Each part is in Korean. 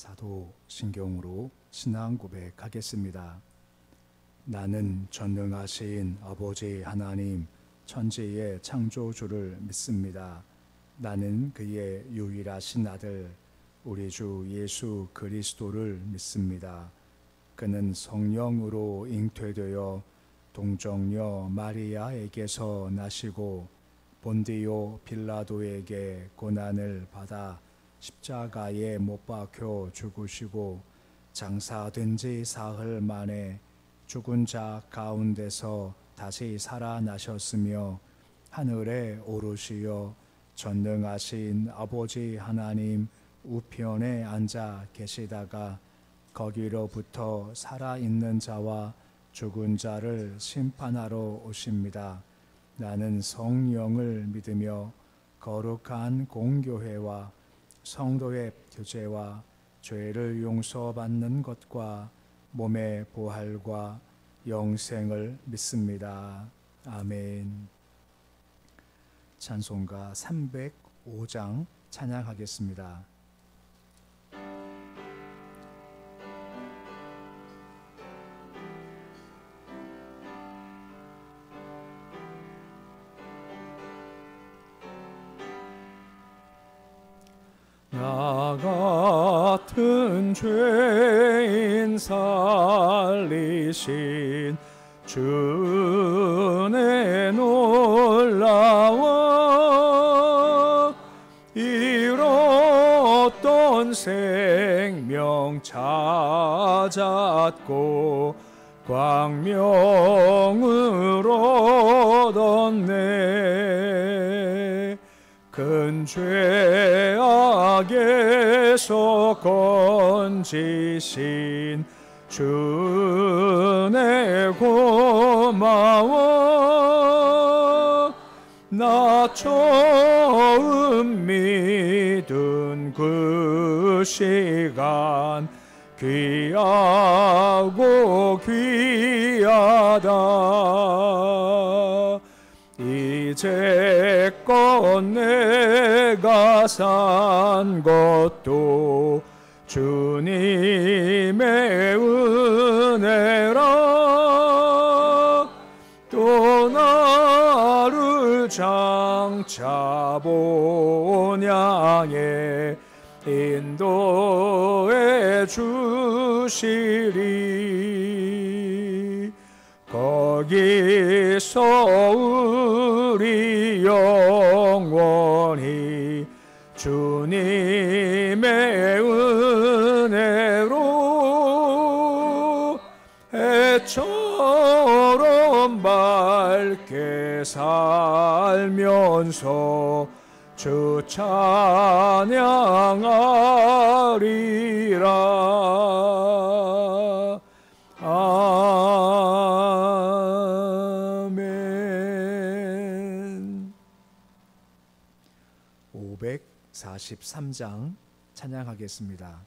사도신경으로 신앙 고백하겠습니다. 나는 전능하신 아버지 하나님 천지의 창조주를 믿습니다. 나는 그의 유일하신 아들 우리 주 예수 그리스도를 믿습니다. 그는 성령으로 잉태되어 동정녀 마리아에게서 나시고 본디오 빌라도에게 고난을 받아 십자가에 못 박혀 죽으시고 장사된 지 사흘 만에 죽은 자 가운데서 다시 살아나셨으며 하늘에 오르시어 전능하신 아버지 하나님 우편에 앉아 계시다가 거기로부터 살아있는 자와 죽은 자를 심판하러 오십니다. 나는 성령을 믿으며 거룩한 공교회와 성도의 교제와 죄를 용서받는 것과 몸의 부활과 영생을 믿습니다. 아멘. 찬송가 305장 찬양하겠습니다. 나 같은 죄인 살리신 주의 놀라워 잃었던 생명 찾았고 광명을 얻었네. 큰 죄악에서 건지신 주네 고마워. 나 처음 믿은 그 시간 귀하고 귀하다. 이제껏 내가 산 것도 주님의 은혜라. 또 나를 장차 본향에 인도해 주시리. 거기서 우리 영원히 주님의 은혜로 해처럼 밝게 살면서 주 찬양하리라. 아멘. 543장 찬양하겠습니다.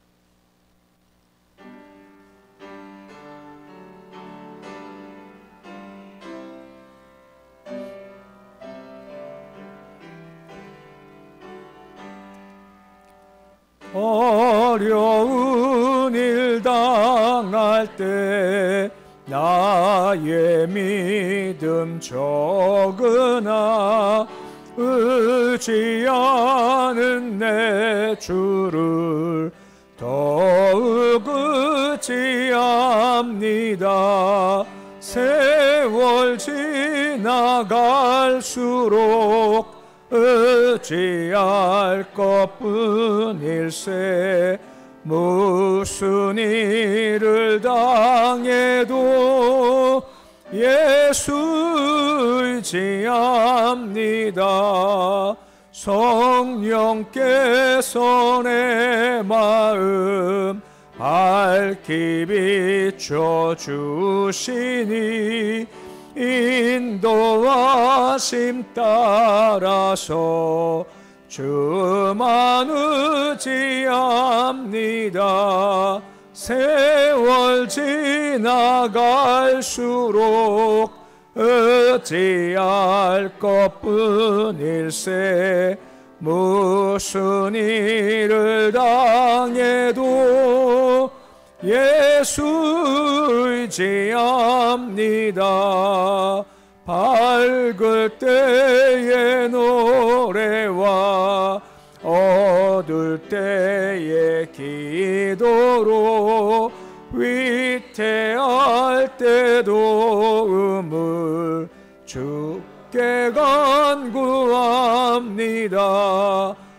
어려운 일 당할 때 나의 믿음 적으나 의지하는 내 주를 더욱 의지합니다. 세월 지나갈수록 의지할 것뿐일세. 무슨 일을 당해도 예수 의지합니다. 성령께서 내 마음 밝히 비춰주시니 인도하심 따라서 주만 의지합니다. 세월 지나갈수록 의지할 것뿐일세. 무슨 일을 당해도 예수 의지합니다. 밝을 때의 노래와 어두울 때의 기도로 위태할 때도 음을 주께 간구합니다.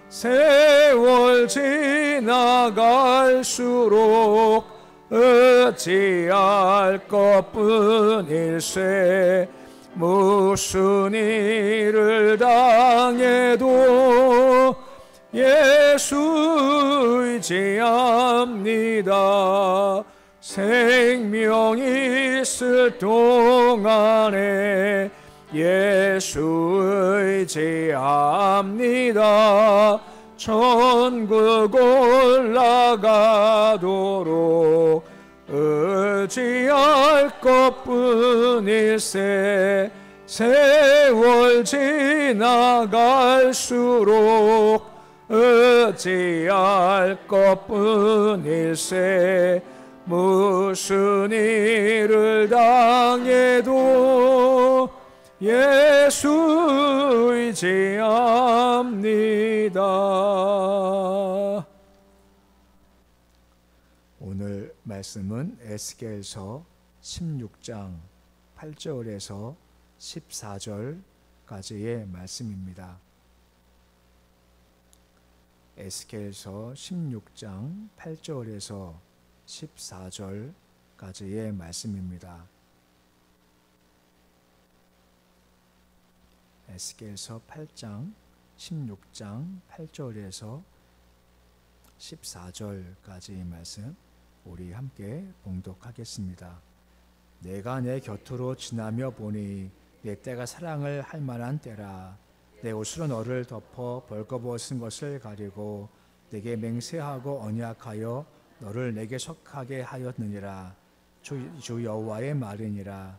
세월 지나갈수록 어찌할 것뿐일세. 무슨 일을 당해도 예수 의지합니다. 생명 있을 동안에 예수 의지합니다. 천국 올라가도록 의지할 것뿐일세. 세월 지나갈수록 의지할 것뿐일세. 무슨 일을 당해도 예수 의지합니다. 오늘 말씀은 에스겔서 16장 8절에서 14절까지의 말씀입니다. 에스겔서 16장 8절에서 14절까지의 말씀입니다. 에스겔서 8장 16장 8절에서 14절까지의 말씀 우리 함께 봉독하겠습니다. 내가 내 곁으로 지나며 보니 내 때가 사랑을 할 만한 때라. 내 옷으로 너를 덮어 벌거벗은 것을 가리고 내게 맹세하고 언약하여 너를 내게 속하게 하였느니라. 주 여호와의 말이니라.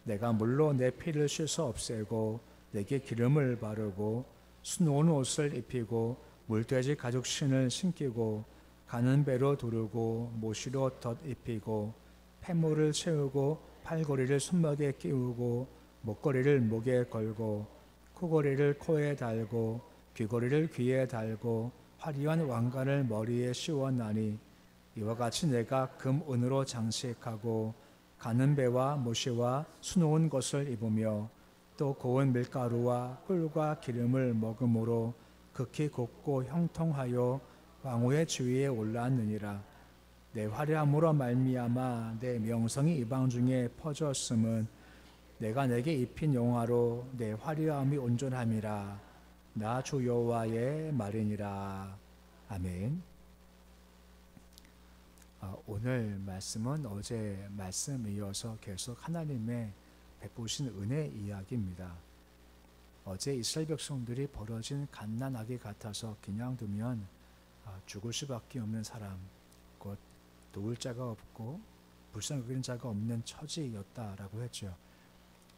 내가 물로 내 피를 씻어 없애고 내게 기름을 바르고 수놓은 옷을 입히고 물돼지 가죽신을 신기고 가는 배로 두르고 모시로 덧입히고 폐물을 채우고 팔걸이를 손목에 끼우고 목걸이를 목에 걸고 코걸이를 코에 달고 귀걸이를 귀에 달고 화려한 왕관을 머리에 씌웠나니 이와 같이 내가 금 은으로 장식하고 가는 배와 모시와 수놓은 것을 입으며 또 고운 밀가루와 꿀과 기름을 먹음으로 극히 곱고 형통하여 왕후의 주위에 올라왔느니라. 내 화려함으로 말미암아 내 명성이 이방 중에 퍼졌음은 내가 내게 입힌 영화로 내 화려함이 온전함이라. 나 주 여호와의 말이니라. 아멘. 오늘 말씀은 어제 말씀 이어서 계속 하나님의 베푸신 은혜 이야기입니다. 어제 이스라엘 백성들이 벌어진 갓난아기 같아서 그냥 두면 죽을 수밖에 없는 사람, 곧 도울 자가 없고 불쌍히 여기는 자가 없는 처지였다라고 했죠.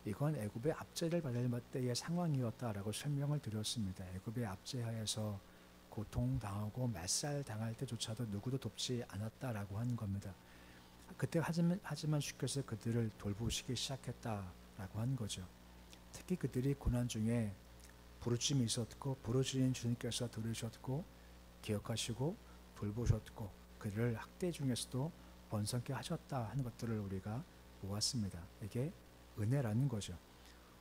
이건 애굽의 압제를 받을 때의 상황이었다라고 설명을 드렸습니다. 애굽의 압제하에서 고통당하고 말살당할 때조차도 누구도 돕지 않았다라고 하는 겁니다. 그때 하지만 주께서 그들을 돌보시기 시작했다라고 하는 거죠. 특히 그들이 고난 중에 부르짖음이 있었고 부르짖은 주님께서 들으셨고 기억하시고 돌보셨고 그들을 학대 중에서도 번성케 하셨다 하는 것들을 우리가 보았습니다. 이게 은혜라는 거죠.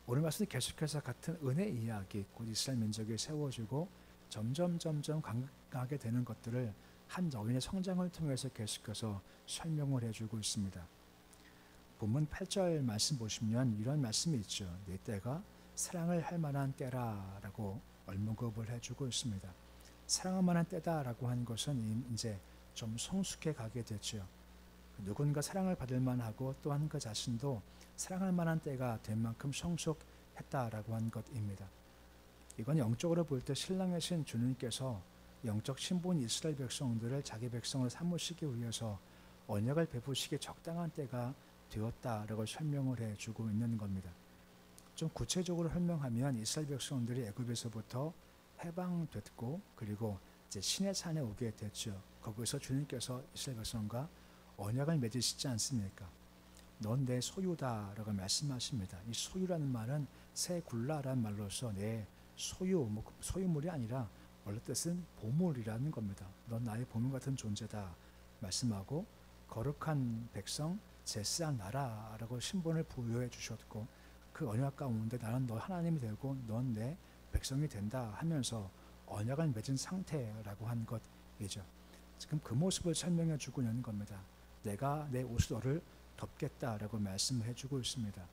오늘 말씀 계속해서 같은 은혜 이야기, 곧 이스라엘 민족이 세워지고 점점 강하게 되는 것들을 한 여인의 성장을 통해서 계속해서 설명을 해주고 있습니다. 본문 8절 말씀 보시면 이런 말씀이 있죠. 내 때가 사랑을 할 만한 때라라고 언급을 해주고 있습니다. 사랑할 만한 때다라고 하는 것은 이제 좀 성숙해 가게 됐죠. 누군가 사랑을 받을 만하고 또한 그 자신도 사랑할 만한 때가 된 만큼 성숙했다라고 하는 것입니다. 이건 영적으로 볼 때 신랑이신 주님께서 영적 신분 이스라엘 백성들을 자기 백성을 삼으시기 위해서 언약을 베푸시기 적당한 때가 되었다라고 설명을 해주고 있는 겁니다. 좀 구체적으로 설명하면 이스라엘 백성들이 애굽에서부터 해방됐고 그리고 이제 신의 산에 오게 됐죠. 거기서 주님께서 이스라엘 백성과 언약을 맺으시지 않습니까? 넌 내 소유다라고 말씀하십니다. 이 소유라는 말은 새 굴라라는 말로서 내 소유, 소유물이 아니라 원래 뜻은 보물이라는 겁니다. 넌 나의 보물 같은 존재다 말씀하고 거룩한 백성, 제사장 나라라고 신분을 부여해 주셨고 그 언약 가운데 나는 너 하나님이 되고 넌 내 백성이 된다 하면서 언약을 맺은 상태라고 한 것이죠. 지금 그 모습을 설명해 주고 있는 겁니다. 내가 내 옷을 너를 덮겠다라고 말씀해 주고 있습니다.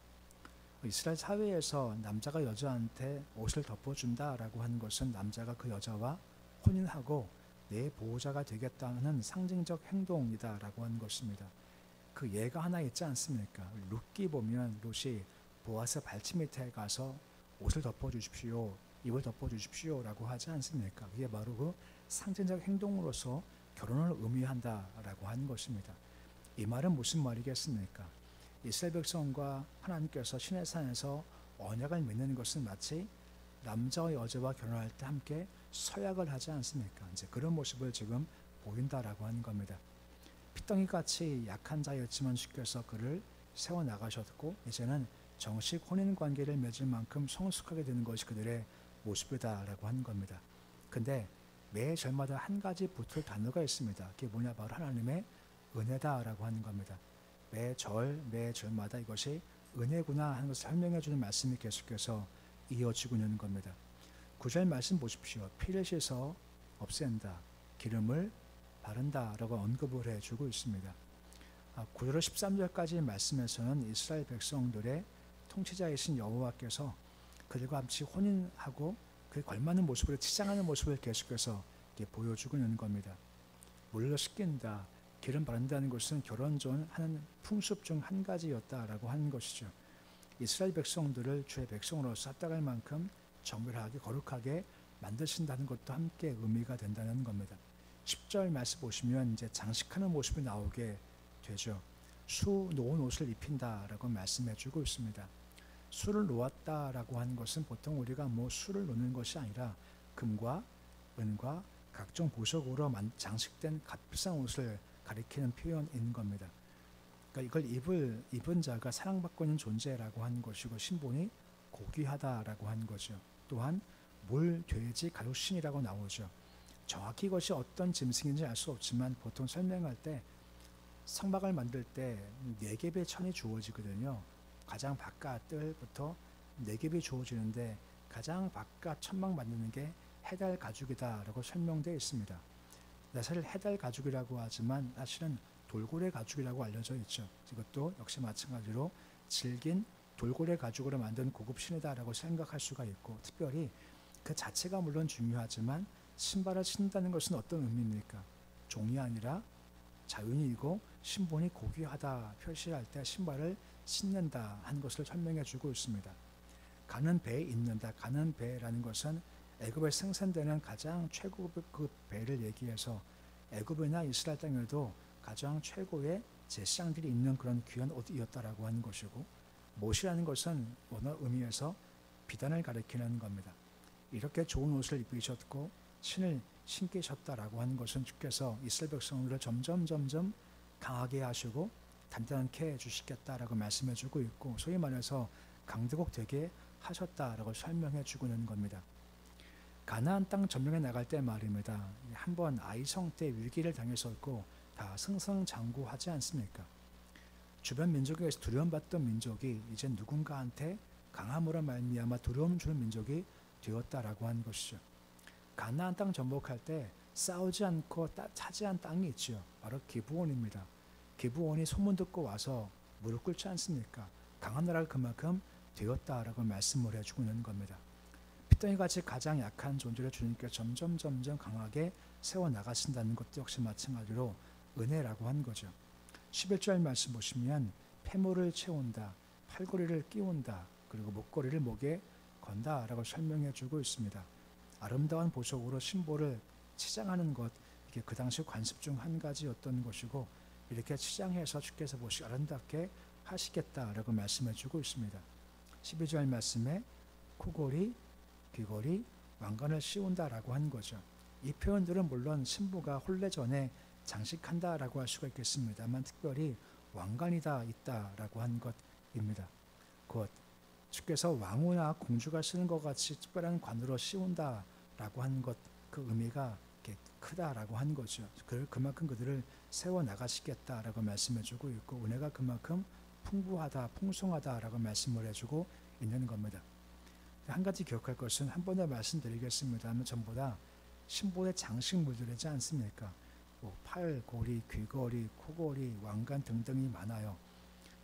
이스라엘 사회에서 남자가 여자한테 옷을 덮어준다라고 하는 것은 남자가 그 여자와 혼인하고 내 보호자가 되겠다는 상징적 행동이다라고 하는 것입니다. 그 예가 하나 있지 않습니까? 룻기 보면 룻이 보아스 발치 밑에 가서 옷을 덮어주십시오, 입을 덮어주십시오라고 하지 않습니까? 그게 바로 그 상징적 행동으로서 결혼을 의미한다라고 하는 것입니다. 이 말은 무슨 말이겠습니까? 이스라엘 백성과 하나님께서 시내 산에서 언약을 맺는 것은 마치 남자와 여자와 결혼할 때 함께 서약을 하지 않습니까? 이제 그런 모습을 지금 보인다라고 하는 겁니다. 피덩이 같이 약한 자였지만 주께서 그를 세워 나가셨고 이제는 정식 혼인 관계를 맺을 만큼 성숙하게 되는 것이 그들의 모습이다라고 하는 겁니다. 근데 매 절마다 한 가지 붙을 단어가 있습니다. 그게 뭐냐? 바로 하나님의 은혜다라고 하는 겁니다. 매 절마다 이것이 은혜구나 하는 것을 설명해 주는 말씀이 계속해서 이어지고 있는 겁니다. 9절 말씀 보십시오. 피를 씻어 없앤다, 기름을 바른다라고 언급을 해주고 있습니다. 9절 13절까지 말씀에서는 이스라엘 백성들의 통치자이신 여호와께서 그들과 같이 혼인하고 그 걸맞는 모습으로 치장하는 모습을 계속해서 보여주고 있는 겁니다. 물로 씻긴다, 기름 바른다는 것은 결혼 전 하는 풍습 중 한 가지였다라고 하는 것이죠. 이스라엘 백성들을 주의 백성으로서 합당할 만큼 정결하게 거룩하게 만드신다는 것도 함께 의미가 된다는 겁니다. 10절 말씀 보시면 이제 장식하는 모습이 나오게 되죠. 수 놓은 옷을 입힌다라고 말씀해주고 있습니다. 수를 놓았다라고 하는 것은 보통 우리가 수를 놓는 것이 아니라 금과 은과 각종 보석으로 장식된 값비싼 옷을 가리키는 표현인 겁니다. 그러니까 이걸 입은 자가 사랑받고 있는 존재라고 하는 것이고 신분이 고귀하다라고 하는 거죠. 또한 물, 돼지, 가루신이라고 나오죠. 정확히 이것이 어떤 짐승인지 알 수 없지만 보통 설명할 때 성막을 만들 때 4겹의 천이 주어지거든요. 가장 바깥들부터 4겹이 주어지는데 가장 바깥 천막 만드는 게 해달 가죽이다라고 설명되어 있습니다. 사실 해달 가죽이라고 하지만 사실은 돌고래 가죽이라고 알려져 있죠. 이것도 역시 마찬가지로 질긴 돌고래 가죽으로 만든 고급 신이다라고 생각할 수가 있고 특별히 그 자체가 물론 중요하지만 신발을 신는다는 것은 어떤 의미입니까? 종이 아니라 자연이고 신분이 고귀하다 표시할 때 신발을 신는다 한 것을 설명해 주고 있습니다. 가는 배에 있는다. 가는 배라는 것은 애굽에 생산되는 가장 최고급 배를 얘기해서 애굽이나 이스라엘 땅에도 가장 최고의 제사장들이 입는 그런 귀한 옷이었다라고 하는 것이고 못이라는 것은 원어 의미에서 비단을 가리키는 겁니다. 이렇게 좋은 옷을 입으셨고 신을 신기셨다라고 하는 것은 주께서 이스라엘 백성들을 점점 강하게 하시고 단단하게 해주시겠다라고 말씀해 주고 있고 소위 말해서 강대국 되게 하셨다라고 설명해 주고 있는 겁니다. 가나안 땅 점령해 나갈 때 말입니다. 한번 아이성 때 위기를 당했었고 다 승승장구하지 않습니까? 주변 민족에서 두려움받던 민족이 이제 누군가한테 강함으로 말미암아 두려움 주는 민족이 되었다라고 하는 것이죠. 가나안 땅 정복할 때 싸우지 않고 차지한 땅이 있죠. 바로 기브온입니다. 기브온이 소문 듣고 와서 무릎 꿇지 않습니까? 강한 나라가 그만큼 되었다라고 말씀을 해주고 있는 겁니다. 피덩이같이 가장 약한 존재를 주님께 점점 강하게 세워나가신다는 것도 역시 마찬가지로 은혜라고 하는 거죠. 11절 말씀 보시면 폐물을 채운다, 팔걸이를 끼운다, 그리고 목걸이를 목에 건다라고 설명해 주고 있습니다. 아름다운 보석으로 신보를 치장하는 것, 이게 그 당시 관습 중 한 가지였던 것이고 이렇게 치장해서 주께서 보시기 아름답게 하시겠다라고 말씀해 주고 있습니다. 12절 말씀에 코걸이, 귀걸이, 왕관을 씌운다라고 한 거죠. 이 표현들은 물론 신부가 혼례 전에 장식한다라고 할 수가 있겠습니다만 특별히 왕관이다 있다라고 한 것입니다. 곧 주께서 왕후나 공주가 쓰는 것 같이 특별한 관으로 씌운다라고 한 것, 그 의미가 크다라고 한 거죠. 그만큼 그들을 세워 나가시겠다라고 말씀해주고 있고 은혜가 그만큼 풍부하다, 풍성하다라고 말씀을 해주고 있는 겁니다. 한 가지 기억할 것은 한 번 더 말씀드리겠습니다만 전부 다 신부의 장식물들이지 않습니까? 뭐 팔, 고리, 귀걸이, 코걸이, 왕관 등등이 많아요.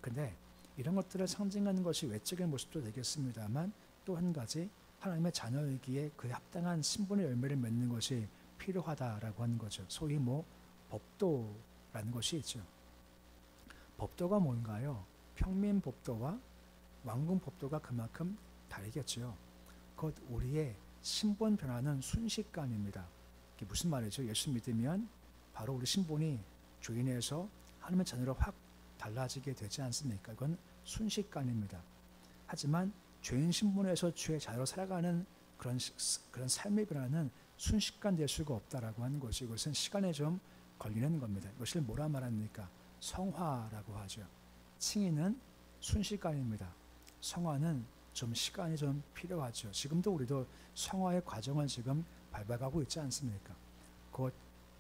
근데 이런 것들을 상징하는 것이 외적인 모습도 되겠습니다만 또 한 가지 하나님의 자녀이기에 그에 합당한 신분의 열매를 맺는 것이 필요하다라고 하는 거죠. 소위 뭐 법도라는 것이 있죠. 법도가 뭔가요? 평민 법도와 왕궁 법도가 그만큼 다르겠죠. 곧 우리의 신분 변화는 순식간입니다. 이게 무슨 말이죠? 예수 믿으면 바로 우리 신분이 주인에서 하나님의 자녀로 확 달라지게 되지 않습니까? 이건 순식간입니다. 하지만 죄인 신분에서 주의 자녀로 살아가는 그런 삶의 변화는 순식간 될 수가 없다라고 하는 것이 이것은 시간에 좀 걸리는 겁니다. 이것을 뭐라 말합니까? 성화라고 하죠. 칭의는 순식간입니다. 성화는 좀 시간이 좀 필요하죠. 지금도 우리도 성화의 과정을 지금 밟아가고 있지 않습니까? 곧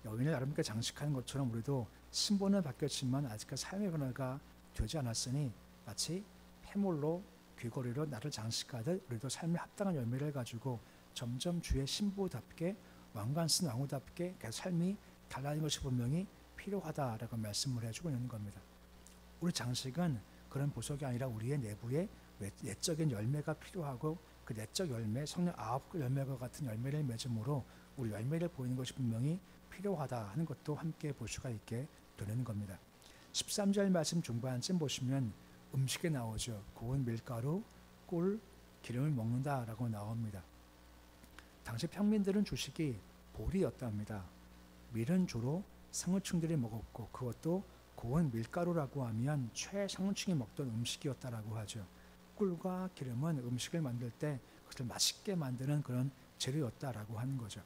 여인을 아름답게 장식하는 것처럼 우리도 신분은 바뀌었지만 아직까지 삶의 변화가 되지 않았으니 마치 폐물로 귀걸이로 나를 장식하듯 우리도 삶에 합당한 열매를 가지고 점점 주의 신부답게 왕관 쓴 왕후답게 삶이 달라진 것이 분명히 필요하다라고 말씀을 해주고 있는 겁니다. 우리 장식은 그런 보석이 아니라 우리의 내부에 내적인 열매가 필요하고 그 내적 열매, 성령 9그 열매와 같은 열매를 맺음으로 우리 열매를 보이는 것이 분명히 필요하다 하는 것도 함께 볼 수가 있게 되는 겁니다. 13절 말씀 중반쯤 보시면 음식에 나오죠. 고운 밀가루, 꿀, 기름을 먹는다라고 나옵니다. 당시 평민들은 주식이 보리였답니다. 밀은 주로 상류층들이 먹었고 그것도 고운 밀가루라고 하면 최상층이 먹던 음식이었다라고 하죠. 꿀과 기름은 음식을 만들 때 그것을 맛있게 만드는 그런 재료였다라고 하는 거죠.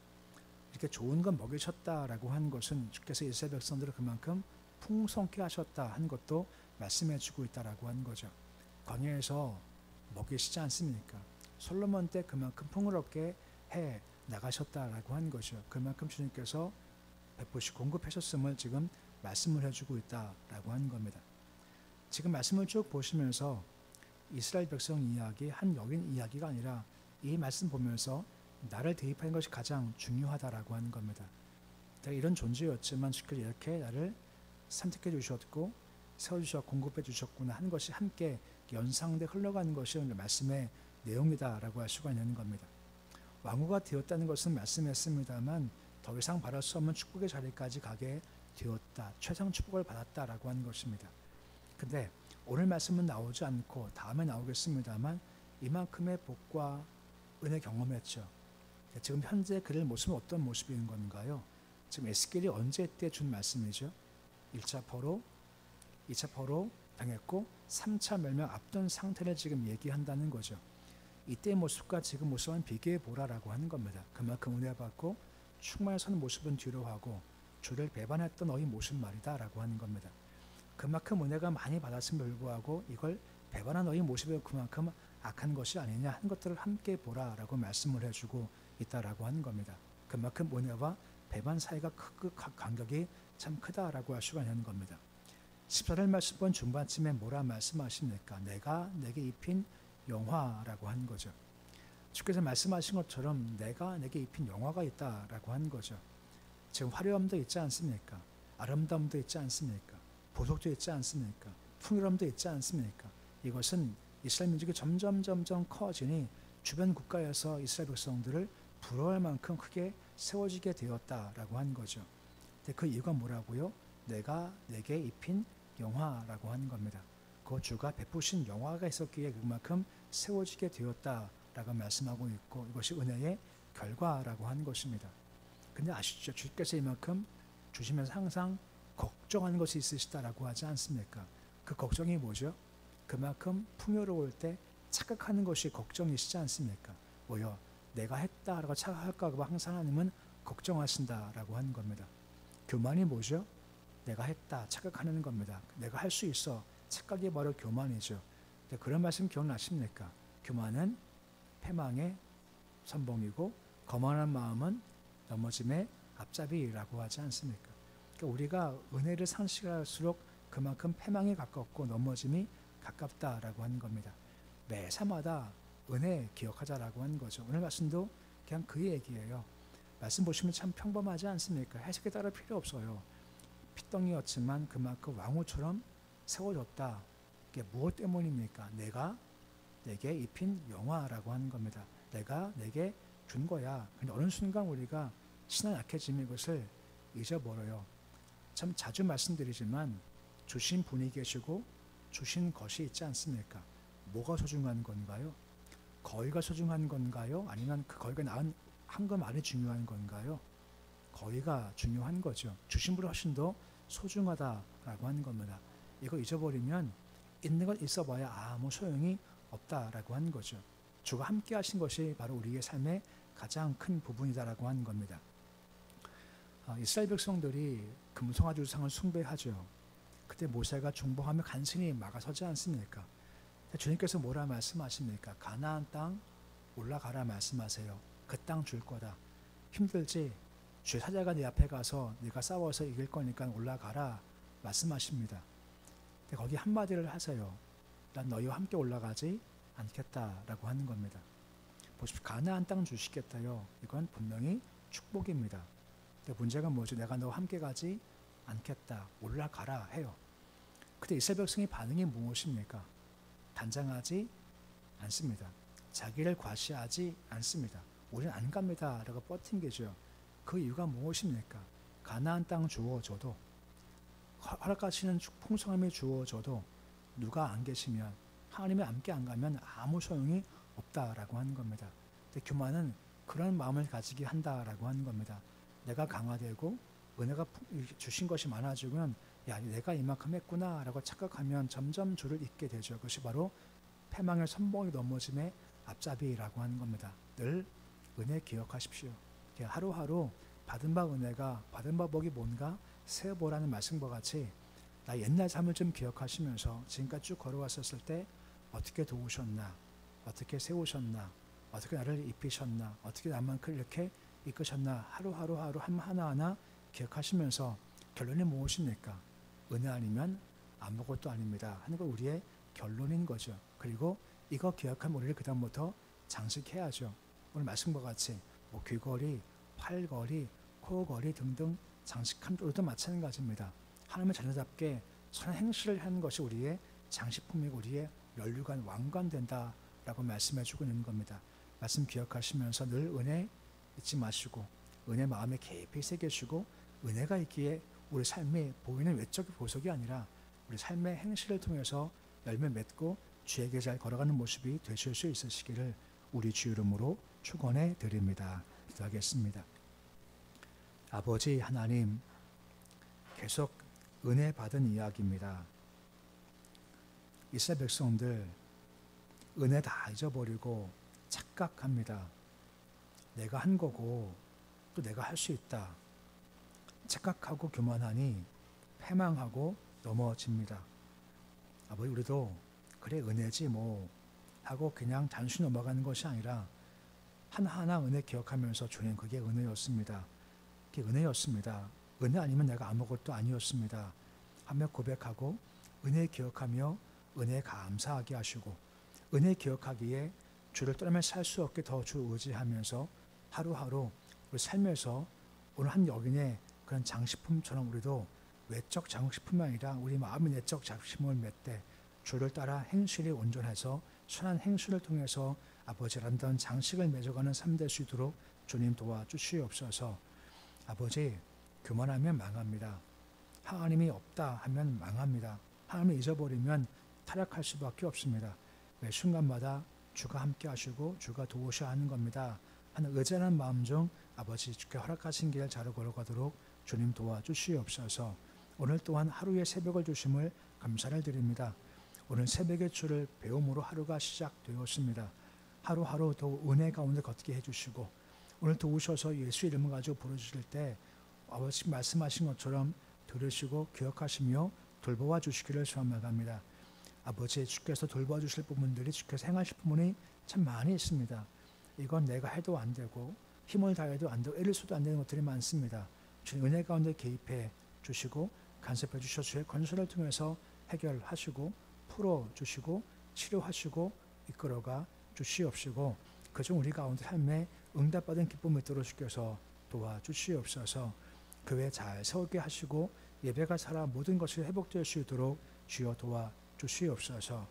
이렇게 좋은 건 먹이셨다라고 하는 것은 주께서 이스라엘 백성들을 그만큼 풍성케 하셨다 하는 것도 말씀해 주고 있다라고 하는 거죠. 광야에서 먹이시지 않습니까? 솔로몬 때 그만큼 풍요롭게 해 나가셨다라고 하는 거죠. 그만큼 주님께서 베푸시 공급하셨음을 지금 말씀을 해주고 있다라고 하는 겁니다. 지금 말씀을 쭉 보시면서 이스라엘 백성 이야기, 한 여인 이야기가 아니라 이 말씀 보면서 나를 대입하는 것이 가장 중요하다라고 하는 겁니다. 내가 이런 존재였지만 주께서 이렇게 나를 선택해 주셨고 세워주셨고 공급해 주셨구나 하는 것이 함께 연상돼 흘러가는 것이 오늘 말씀의 내용이다라고 할 수가 있는 겁니다. 왕후가 되었다는 것은 말씀했습니다만 더 이상 바랄 수 없는 축복의 자리까지 가게 되었다. 최상 축복을 받았다라고 하는 것입니다. 근데 오늘 말씀은 나오지 않고 다음에 나오겠습니다만 이만큼의 복과 은혜 경험했죠. 지금 현재 그의 모습은 어떤 모습인 건가요? 지금 에스겔이 언제 때 준 말씀이죠? 1차 포로, 2차 포로 당했고 3차 멸망 앞둔 상태를 지금 얘기한다는 거죠. 이때의 모습과 지금 모습은 비교해 보라라고 하는 겁니다. 그만큼 은혜 받고 충만해서는 모습은 뒤로 하고 주를 배반했던 너희 모습 말이다라고 하는 겁니다. 그만큼 은혜가 많이 받았음에 불구하고 이걸 배반한 너희 모습이 그만큼 악한 것이 아니냐 하는 것들을 함께 보라라고 말씀을 해주고 있다라고 하는 겁니다. 그만큼 은혜와 배반 사이가 간격이 참 크다라고 할 수가 있는 겁니다. 14절 말씀 본 중반쯤에 뭐라 말씀하십니까? 내가 내게 입힌 영화라고 하는 거죠. 주께서 말씀하신 것처럼 내가 내게 입힌 영화가 있다라고 하는 거죠. 지금 화려함도 있지 않습니까? 아름다움도 있지 않습니까? 보석도 있지 않습니까? 풍요로움도 있지 않습니까? 이것은 이스라엘 민족이 점점 커지니 주변 국가에서 이스라엘 백성들을 부러워할 만큼 크게 세워지게 되었다라고 하는 거죠. 근데 그 이유가 뭐라고요? 내가 내게 입힌 영화라고 하는 겁니다. 그 주가 베푸신 영화가 있었기에 그만큼 세워지게 되었다라고 말씀하고 있고 이것이 은혜의 결과라고 하는 것입니다. 근데 아시죠? 주께서 이만큼 주시면서 항상 걱정하는 것이 있으시다라고 하지 않습니까? 그 걱정이 뭐죠? 그만큼 풍요로울 때 착각하는 것이 걱정이시지 않습니까? 뭐요? 내가 했다라고 착각할까 봐 항상 하나님은 걱정하신다라고 하는 겁니다. 교만이 뭐죠? 내가 했다 착각하는 겁니다. 내가 할 수 있어 착각이 바로 교만이죠. 그런 말씀 기억나십니까? 교만은 패망의 선봉이고 거만한 마음은 넘어짐의 앞잡이라고 하지 않습니까? 그러니까 우리가 은혜를 상실할수록 그만큼 패망이 가깝고 넘어짐이 가깝다라고 하는 겁니다. 매사마다 은혜 기억하자라고 하는 거죠. 오늘 말씀도 그냥 그 얘기예요. 말씀 보시면 참 평범하지 않습니까? 해석에 따라 필요 없어요. 핏덩이였지만 그만큼 왕후처럼 세워졌다. 이게 무엇 때문입니까? 내가 내게 입힌 영화라고 하는 겁니다. 내가 내게 준 거야. 근데 어느 순간 우리가 신앙 약해지면 이것을 잊어버려요. 참 자주 말씀드리지만 주신 분이 계시고 주신 것이 있지 않습니까? 뭐가 소중한 건가요? 거의가 소중한 건가요? 아니면 그 거의가 낳은 한금알이 중요한 건가요? 거의가 중요한 거죠. 주신 분이 훨씬 더 소중하다라고 하는 겁니다. 이거 잊어버리면 있는 건 있어봐야 아무 소용이 없다라고 하는 거죠. 주가 함께 하신 것이 바로 우리의 삶의 가장 큰 부분이다라고 하는 겁니다. 이스라엘 백성들이 금송아지 우상을 숭배하죠. 그때 모세가 중보하며 간신히 막아서지 않습니까? 주님께서 뭐라 말씀하십니까? 가나안 땅 올라가라 말씀하세요. 그 땅 줄 거다. 힘들지? 주의 사자가 네 앞에 가서 네가 싸워서 이길 거니까 올라가라 말씀하십니다. 근데 거기 한마디를 하세요. 난 너희와 함께 올라가지 않겠다라고 하는 겁니다. 보십시오. 가나안 땅 주시겠다요. 이건 분명히 축복입니다. 근데 문제가 뭐죠? 내가 너와 함께 가지 않겠다. 올라가라 해요. 그때 이스라엘 백성의 반응이 무엇입니까? 단장하지 않습니다. 자기를 과시하지 않습니다. 우리는 안 갑니다 라고 버틴게죠. 그 이유가 무엇입니까? 가나안 땅 주어져도 허락하시는 풍성함이 주어져도 누가 안 계시면 하나님이 함께 안 가면 아무 소용이 없다라고 하는 겁니다. 근데 교만은 그런 마음을 가지게 한다라고 하는 겁니다. 내가 강화되고 은혜가 주신 것이 많아지면 야 내가 이만큼 했구나 라고 착각하면 점점 주를 잊게 되죠. 그것이 바로 패망의 선봉이 넘어짐의 앞잡이라고 하는 겁니다. 늘 은혜 기억하십시오. 하루하루 받은 바 은혜가 받은 바 복이 뭔가 세어보라는 말씀과 같이 나 옛날 삶을 좀 기억하시면서 지금까지 쭉 걸어왔었을 때 어떻게 도우셨나, 어떻게 세우셨나, 어떻게 나를 입히셨나, 어떻게 나만큼 이렇게 이끄셨나 하루하루 하나하나 기억하시면서 결론이 무엇입니까? 은혜 아니면 아무것도 아닙니다 하는 거 우리의 결론인 거죠. 그리고 이거 기억하면 우리를 그 다음부터 장식해야죠. 오늘 말씀과 같이 뭐 귀걸이, 팔걸이, 코걸이 등등 장식한 우리도 마찬가지입니다. 하나님의 자녀답게 선한 행실을 하는 것이 우리의 장식품이고 우리의 면류관 왕관 된다라고 말씀해주고 있는 겁니다. 말씀 기억하시면서 늘 은혜 잊지 마시고 은혜 마음에 깊이 새기시고 은혜가 있기에 우리 삶이 보이는 외적 보석이 아니라 우리 삶의 행실을 통해서 열매 맺고 주에게 잘 걸어가는 모습이 되실 수 있으시기를 우리 주 이름으로 축원해 드립니다. 기도하겠습니다. 아버지 하나님, 계속 은혜 받은 이야기입니다. 이스라엘 백성들 은혜 다 잊어버리고 착각합니다. 내가 한 거고 또 내가 할 수 있다. 착각하고 교만하니 패망하고 넘어집니다. 아버지 우리도 그래 은혜지 뭐 하고 그냥 단순히 넘어가는 것이 아니라 하나하나 은혜 기억하면서 주님 그게 은혜였습니다. 그게 은혜였습니다. 은혜 아니면 내가 아무것도 아니었습니다 하며 고백하고 은혜 기억하며 은혜 감사하게 하시고 은혜 기억하기에 주를 떠나면 살 수 없게 더 주 의지하면서 하루하루 우리 삶에서 오늘 한 여인의 그런 장식품처럼 우리도 외적 장식품이 아니라 우리 마음의 내적 장식품을 맺되 주를 따라 행실이 온전해서 선한 행실을 통해서 아버지 아름다운 장식을 맺어가는 삶 될 수 있도록 주님 도와주시옵소서. 아버지 교만하면 망합니다. 하나님이 없다 하면 망합니다. 하나님을 잊어버리면 타락할 수밖에 없습니다. 매 순간마다 주가 함께 하시고 주가 도우셔야 하는 겁니다 하는 의존한 마음 중 아버지 주께 허락하신 길 잘 걸어가도록 주님 도와주시옵소서. 오늘 또한 하루의 새벽을 주심을 감사를 드립니다. 오늘 새벽의 주를 배움으로 하루가 시작되었습니다. 하루하루 더 은혜 가운데 걷게 해주시고 오늘 도우셔서 예수 이름을 가지고 부르실 때 아버지 말씀하신 것처럼 들으시고 기억하시며 돌보아 주시기를 소원합니다. 아버지 주께서 돌보아 주실 부분들이 주께서 행하실 부분이 참 많이 있습니다. 이건 내가 해도 안 되고 힘을 다해도 안 되고 애를 써도 안 되는 것들이 많습니다. 주님 은혜 가운데 개입해 주시고 간섭해 주셔서 주의 건설을 통해서 해결하시고 풀어주시고 치료하시고 이끌어가 주시옵시고 그중 우리 가운데 삶에 응답받은 기쁨을 있도록 주께서 도와주시옵소서. 교회 잘 세우게 하시고 예배가 살아 모든 것이 회복될 수 있도록 주여 도와주시옵소서.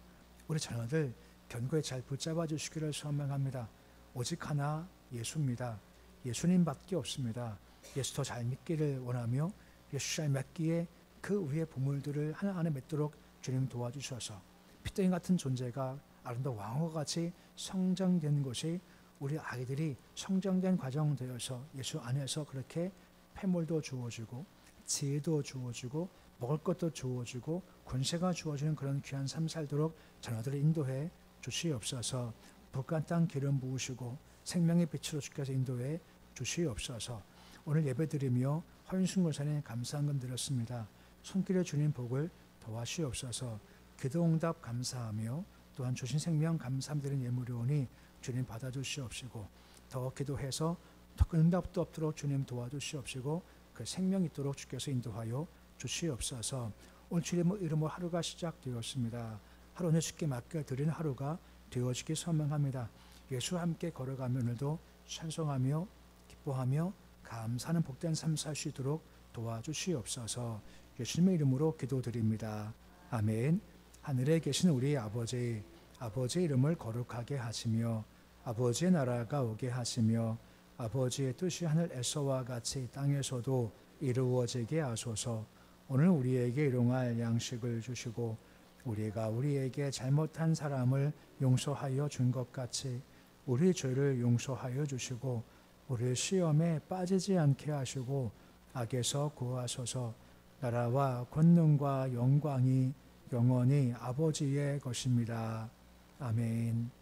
우리 자녀들 견고히 잘 붙잡아 주시기를 소망합니다. 오직 하나 예수입니다. 예수님밖에 없습니다. 예수 더 잘 믿기를 원하며 예수 잘 맺기에 그 위에 보물들을 하나하나 맺도록 주님 도와주셔서 피덩이 같은 존재가 아름다운 왕과 같이 성장된 것이 우리 아이들이 성장된 과정 되어서 예수 안에서 그렇게 패물도 주어지고 지혜도 주어지고 먹을 것도 주어지고 권세가 주어지는 그런 귀한 삶 살도록 자녀들을 인도해 주시옵소서. 북한 땅 기름 부으시고 생명의 빛으로 주께서 인도해 주시옵소서. 오늘 예배드리며 허윤순 권사님 감사한 금 드렸습니다. 손길에 주님 복을 더하시옵소서. 기도응답 감사하며 또한 주신 생명 감사드리는 예물이오니 주님 받아주시옵시고 더 기도해서 더 응답도 없도록 주님 도와주시옵시고 그 생명 있도록 주께서 인도하여 주시옵소서. 오늘 주님의 이름으로 하루가 시작되었습니다. 하루 예수께 맡겨드리는 하루가 되어지기 소망합니다. 예수와 함께 걸어가며 오늘도 찬송하며 기뻐하며 감사하는 복된 삶 살 수 있도록 도와주시옵소서. 예수님의 이름으로 기도드립니다. 아멘. 하늘에 계신 우리 아버지, 아버지의 이름을 거룩하게 하시며 아버지의 나라가 오게 하시며 아버지의 뜻이 하늘에서와 같이 땅에서도 이루어지게 하소서. 오늘 우리에게 일용할 양식을 주시고 우리가 우리에게 잘못한 사람을 용서하여 준 것 같이 우리 죄를 용서하여 주시고 우리 시험에 빠지지 않게 하시고 악에서 구하소서. 나라와 권능과 영광이 영원히 아버지의 것입니다. 아멘.